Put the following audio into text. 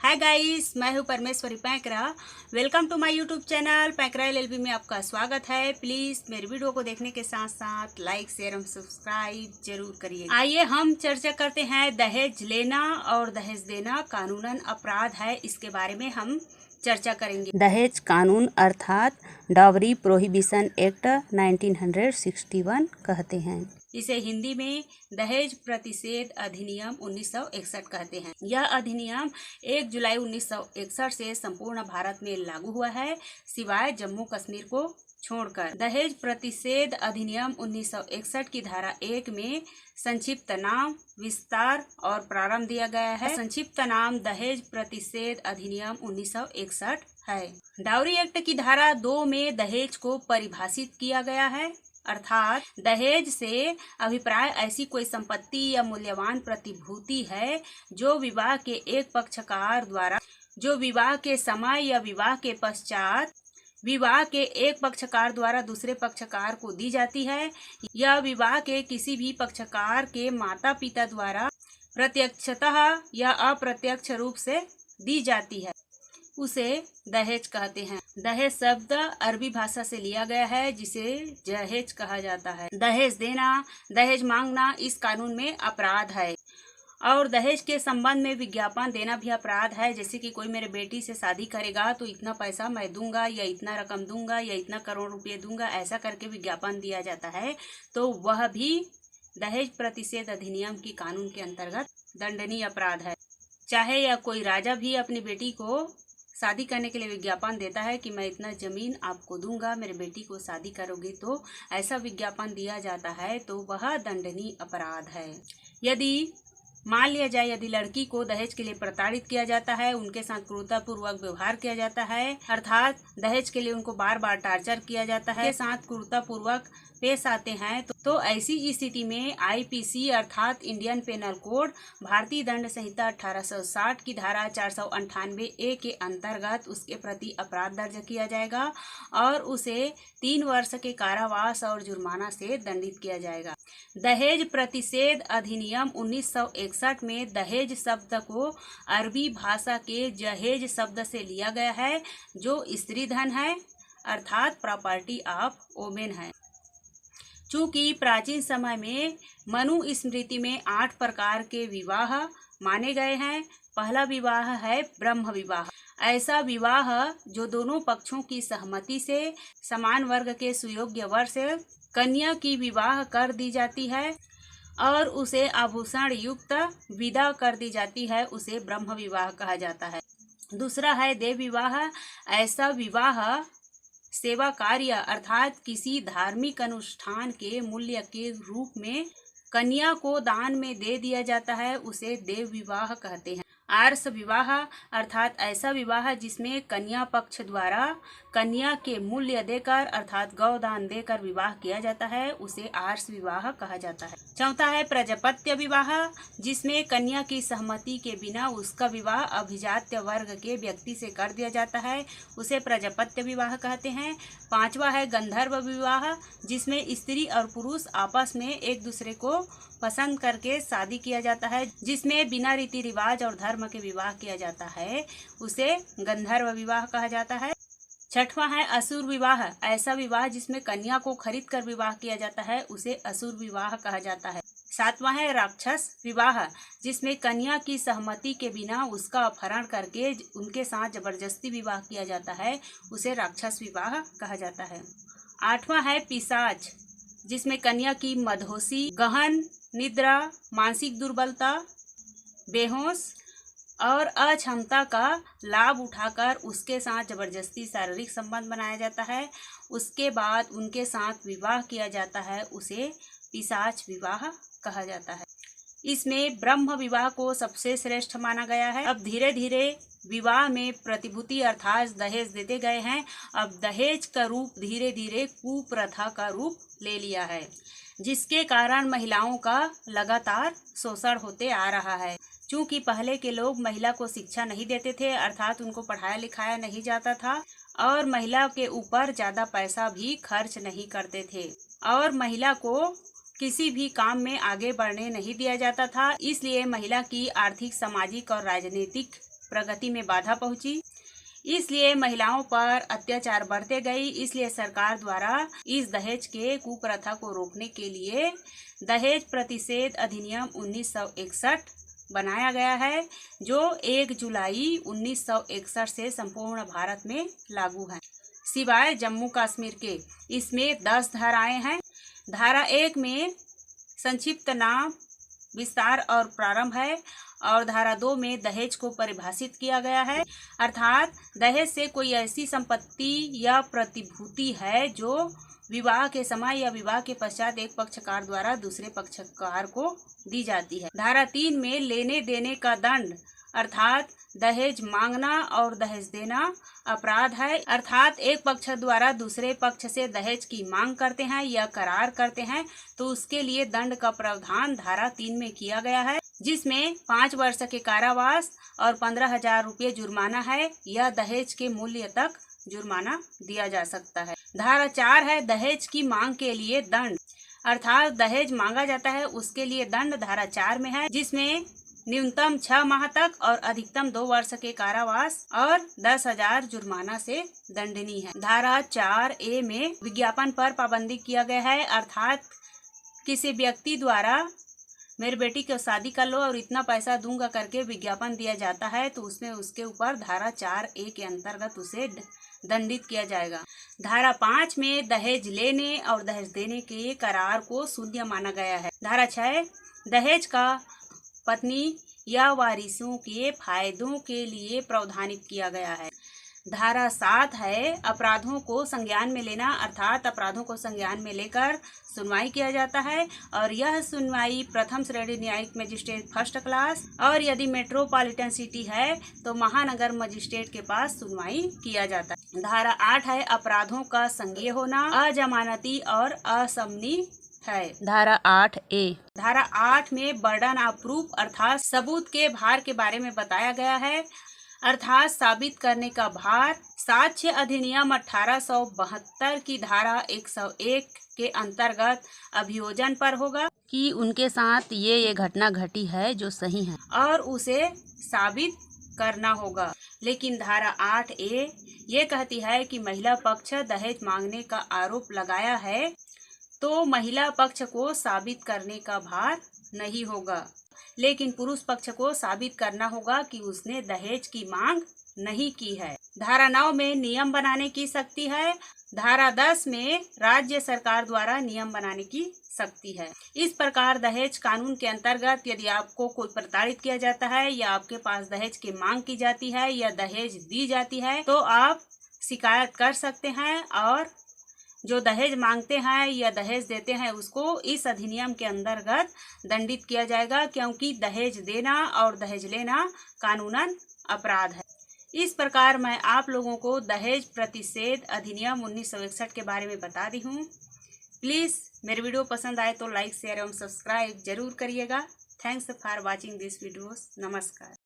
हाय guys, मैं हूं Parmeshwari Painkra. Welcome to my YouTube channel Painkra LLB में आपका स्वागत है। प्लीज मेरे वीडियो को देखने के साथ साथ लाइक शेयर एवं सब्सक्राइब जरूर करिए। आइए हम चर्चा करते हैं दहेज लेना और दहेज देना कानूनन अपराध है, इसके बारे में हम चर्चा करेंगे। दहेज कानून अर्थात डावरी प्रोहिबिशन एक्ट 1961 कहते हैं। इसे हिंदी में दहेज प्रतिषेध अधिनियम 1961 कहते हैं। यह अधिनियम 1 जुलाई 1961 से संपूर्ण भारत में लागू हुआ है, सिवाय जम्मू कश्मीर को छोड़कर। दहेज प्रतिषेध अधिनियम 1961 की धारा 1 में संक्षिप्त नाम, विस्तार और प्रारंभ दिया गया है। संक्षिप्त नाम दहेज प्रतिषेध अधिनियम 1961 है। डाउरी एक्ट की धारा 2 में दहेज को परिभाषित किया गया है, अर्थात दहेज से अभिप्राय ऐसी कोई संपत्ति या मूल्यवान प्रतिभूति है जो विवाह के एक पक्षकार द्वारा, जो विवाह के समय या विवाह के पश्चात विवाह के एक पक्षकार द्वारा दूसरे पक्षकार को दी जाती है, या विवाह के किसी भी पक्षकार के माता पिता द्वारा प्रत्यक्षतः या अप्रत्यक्ष रूप से दी जाती है, उसे दहेज कहते हैं। दहेज शब्द अरबी भाषा से लिया गया है, जिसे जहेज कहा जाता है। दहेज देना, दहेज मांगना इस कानून में अपराध है। और दहेज के संबंध में विज्ञापन देना भी अपराध है। जैसे कि कोई मेरे बेटी से शादी करेगा तो इतना पैसा मैं दूंगा, या इतना रकम दूंगा, या इतना करोड़ रुपये दूंगा, ऐसा करके विज्ञापन दिया जाता है, तो वह भी दहेज प्रतिषेध अधिनियम की कानून के अंतर्गत दंडनीय अपराध है। चाहे या कोई राजा भी अपनी बेटी को शादी करने के लिए विज्ञापन देता है कि मैं इतना जमीन आपको दूंगा, मेरे बेटी को शादी करोगे, तो ऐसा विज्ञापन दिया जाता है, तो वह दंडनीय अपराध है। यदि मान लिया जाए, यदि लड़की को दहेज के लिए प्रताड़ित किया जाता है, उनके साथ क्रूरतापूर्वक व्यवहार किया जाता है, अर्थात दहेज के लिए उनको बार बार टार्चर किया जाता है, साथ क्रूरतापूर्वक पेश आते हैं, तो ऐसी स्थिति में आईपीसी अर्थात इंडियन पेनल कोड भारतीय दंड संहिता 1860 की धारा 498A के अंतर्गत उसके प्रति अपराध दर्ज किया जाएगा और उसे 3 वर्ष के कारावास और जुर्माना से दंडित किया जाएगा। दहेज प्रतिषेध अधिनियम 1961 में दहेज शब्द को अरबी भाषा के जहेज शब्द से लिया गया है, जो स्त्री धन है, अर्थात प्रॉपर्टी ऑफ वोमेन है। चूंकि प्राचीन समय में मनु स्मृति में 8 प्रकार के विवाह माने गए हैं। पहला विवाह है ब्रह्म विवाह। ऐसा विवाह जो दोनों पक्षों की सहमति से समान वर्ग के सुयोग्य वर से कन्या की विवाह कर दी जाती है और उसे आभूषण युक्त विदा कर दी जाती है, उसे ब्रह्म विवाह कहा जाता है। दूसरा है देव विवाह। ऐसा विवाह सेवा कार्य अर्थात किसी धार्मिक अनुष्ठान के मूल्य के रूप में कन्या को दान में दे दिया जाता है, उसे देव विवाह कहते हैं। आर्ष विवाह अर्थात ऐसा विवाह जिसमें कन्या पक्ष द्वारा कन्या के मूल्य देकर अर्थात गौदान देकर विवाह किया जाता है, उसे आर्ष विवाह कहा जाता है। चौथा है प्रजापत्य विवाह, जिसमें कन्या की सहमति के बिना उसका विवाह अभिजात्य वर्ग के व्यक्ति से कर दिया जाता है, उसे प्रजापत्य विवाह कहते हैं। पांचवा है गंधर्व विवाह, जिसमें स्त्री और पुरुष आपस में एक दूसरे को पसंद करके शादी किया जाता है, जिसमें बिना रीति रिवाज और धर्म के विवाह किया जाता है, उसे गंधर्व विवाह कहा जाता है। छठवां है असुर विवाह। ऐसा विवाह जिसमें कन्या को खरीद कर विवाह किया जाता है, उसे असुर विवाह कहा जाता है। सातवां है राक्षस विवाह, जिसमें कन्या की सहमति के बिना उसका अपहरण करके उनके साथ जबरदस्ती विवाह किया जाता है, उसे राक्षस विवाह कहा जाता है। आठवां है पिशाच, जिसमें कन्या की मदहोशी, गहन निद्रा, मानसिक दुर्बलता, बेहोश और अक्षमता का लाभ उठाकर उसके साथ जबरदस्ती शारीरिक संबंध बनाया जाता है, उसके बाद उनके साथ विवाह किया जाता है, उसे पिशाच विवाह कहा जाता है। इसमें ब्रह्म विवाह को सबसे श्रेष्ठ माना गया है। अब धीरे धीरे विवाह में प्रतिभूति अर्थात दहेज देते गए हैं। अब दहेज का रूप धीरे धीरे कुप्रथा का रूप ले लिया है, जिसके कारण महिलाओं का लगातार शोषण होते आ रहा है। क्योंकि पहले के लोग महिला को शिक्षा नहीं देते थे, अर्थात उनको पढ़ाया लिखाया नहीं जाता था और महिला के ऊपर ज़्यादा पैसा भी खर्च नहीं करते थे और महिला को किसी भी काम में आगे बढ़ने नहीं दिया जाता था। इसलिए महिला की आर्थिक, सामाजिक और राजनीतिक प्रगति में बाधा पहुंची। इसलिए महिलाओं पर अत्याचार बढ़ते गई। इसलिए सरकार द्वारा इस दहेज के कुप्रथा को रोकने के लिए दहेज प्रतिषेध अधिनियम 1961 बनाया गया है, जो 1 जुलाई 1961 से संपूर्ण भारत में लागू है, सिवाय जम्मू कश्मीर के। इसमें 10 धाराएं हैं। धारा 1 में संक्षिप्त नाम, विस्तार और प्रारंभ है, और धारा 2 में दहेज को परिभाषित किया गया है, अर्थात दहेज से कोई ऐसी संपत्ति या प्रतिभूति है जो विवाह के समय या विवाह के पश्चात एक पक्षकार द्वारा दूसरे पक्षकार को दी जाती है। धारा 3 में लेने देने का दंड, अर्थात दहेज मांगना और दहेज देना अपराध है, अर्थात एक पक्ष द्वारा दूसरे पक्ष से दहेज की मांग करते हैं या करार करते हैं तो उसके लिए दंड का प्रावधान धारा 3 में किया गया है, जिसमें 5 वर्ष के कारावास और 15,000 रुपये जुर्माना है या दहेज के मूल्य तक जुर्माना दिया जा सकता है। धारा 4 है दहेज की मांग के लिए दंड, अर्थात दहेज मांगा जाता है उसके लिए दंड धारा 4 में है, जिसमें न्यूनतम 6 माह तक और अधिकतम 2 वर्ष के कारावास और 10,000 जुर्माना से दंडनीय है। धारा 4A में विज्ञापन पर पाबंदी किया गया है, अर्थात किसी व्यक्ति द्वारा मेरी बेटी को शादी कर लो और इतना पैसा दूंगा करके विज्ञापन दिया जाता है तो उसमें उसके ऊपर धारा 4A के अंतर्गत उसे दंडित किया जाएगा। धारा 5 में दहेज लेने और दहेज देने के करार को शून्य माना गया है। धारा 6 दहेज का पत्नी या वारिसों के फायदों के लिए प्रावधानित किया गया है। धारा 7 है अपराधों को संज्ञान में लेना, अर्थात अपराधों को संज्ञान में लेकर सुनवाई किया जाता है और यह सुनवाई प्रथम श्रेणी न्यायिक मजिस्ट्रेट फर्स्ट क्लास और यदि मेट्रोपॉलिटन सिटी है तो महानगर मजिस्ट्रेट के पास सुनवाई किया जाता है। धारा 8 है अपराधों का संज्ञेय होना, अजमानती और असमनीय है। धारा 8A। धारा 8 में बर्डन ऑफ प्रूफ, अर्थात सबूत के भार के बारे में बताया गया है, अर्थात साबित करने का भार साक्ष्य अधिनियम 1872 की धारा 101 के अंतर्गत अभियोजन पर होगा कि उनके साथ ये घटना घटी है जो सही है और उसे साबित करना होगा। लेकिन धारा 8A ये कहती है कि महिला पक्ष दहेज मांगने का आरोप लगाया है तो महिला पक्ष को साबित करने का भार नहीं होगा, लेकिन पुरुष पक्ष को साबित करना होगा कि उसने दहेज की मांग नहीं की है। धारा 9 में नियम बनाने की शक्ति है। धारा 10 में राज्य सरकार द्वारा नियम बनाने की शक्ति है। इस प्रकार दहेज कानून के अंतर्गत यदि आपको कोई प्रताड़ित किया जाता है या आपके पास दहेज की मांग की जाती है या दहेज दी जाती है तो आप शिकायत कर सकते हैं और जो दहेज मांगते हैं या दहेज देते हैं उसको इस अधिनियम के अंतर्गत दंडित किया जाएगा, क्योंकि दहेज देना और दहेज लेना कानूनन अपराध है। इस प्रकार मैं आप लोगों को दहेज प्रतिषेध अधिनियम 1961 के बारे में बता दी हूँ। प्लीज़ मेरी वीडियो पसंद आए तो लाइक शेयर एवं सब्सक्राइब जरूर करिएगा। Thanks for watching this videos. नमस्कार।